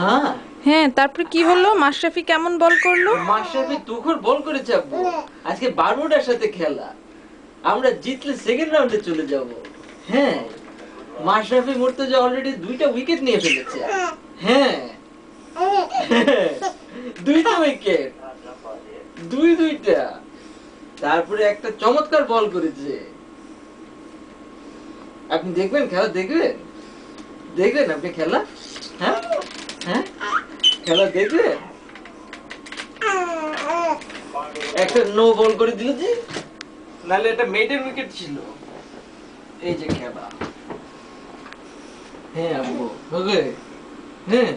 হ্যাঁ হ্যাঁ, তারপরে কি হলো? মাশরাফি কেমন বল করলো? মাশরাফি তুখোড় বল করেছে আব্বু। আজকে বারমুডার সাথে খেলা, আমরা জিতলে সেকেন্ড রাউন্ডে চলে যাব। হ্যাঁ, মাশরাফি মুর্তজা অলরেডি 2টা উইকেট নিয়ে ফেলেছে। হ্যাঁ দুইটা উইকেট, দুইটা। তারপরে একটা চমৎকার বল করেছে। আপনি দেখবেন খেলা, দেখবেন আপনি খেলা? হ্যাঁ হ্যাঁ, খেলা দেখবেন? একটা নো বল করে দিল যে, নাহলে এটা মেডেন উইকেট ছিল। এই যে খেলা। হ্যাঁ আব্বু, ওকে। হ্যাঁ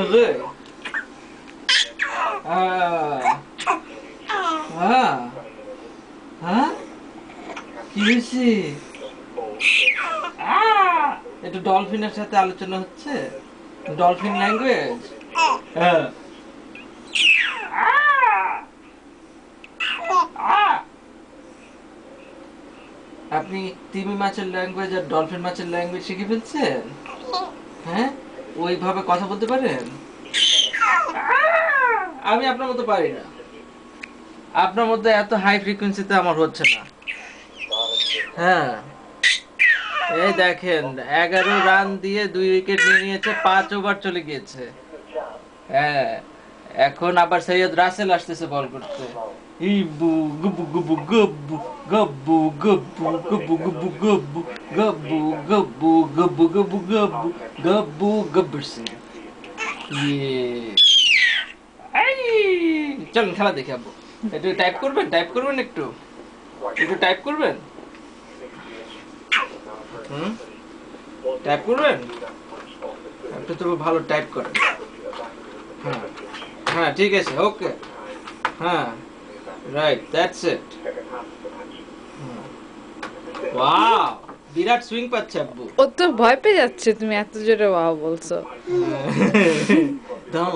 ওকে। হ্যাঁ, কি হয়েছে? এটা ডলফিনের সাথে আলোচনা হচ্ছে, ডলফিন ল্যাঙ্গুয়েজ। হ্যাঁ আপনি তিমি মাছের ল্যাঙ্গুয়েজ আর ডলফিন মাছের ল্যাঙ্গুয়েজ শিখে ফেলছেন? হ্যাঁ, ওইভাবে কথা বলতে পারেন? আমি আপনার মতো পারি না। আপনার মধ্যে এত হাই ফ্রিকোয়েন্সিতে আমার হচ্ছে না। হ্যাঁ, এই দেখেন 11 রান দিয়ে 2 উইকেট নিয়ে নিয়েছে, 5 ওভার চলে গিয়েছে। হ্যাঁ, এখন আবার সৈয়দ রাসেল আসতেছে বল করতে। ইবু গুবু গুবু গব্বু গব্বু গব্বু গব্বু গব্বু গব্বু গব্বু গব্বু গব্বু গব্বু গব্বু গব্বু গব্বর সিং। ইয়ে, আই, চলুন খেলা দেখি আব্বু। একটু টাইপ করবেন, একটু টাইপ করবেন। হুম, টাইপ করবেন একটু, তো ভালো টাইপ করেন। হ্যাঁ হ্যাঁ, ঠিক আছে, ওকে। হ্যাঁ, right, that's it. Wow, Virat swing পাচ্ছে আব্বু। ও তো ভয় পেয়ে যাচ্ছে তুমি এত জোরে ওয়াও বলছো। দাও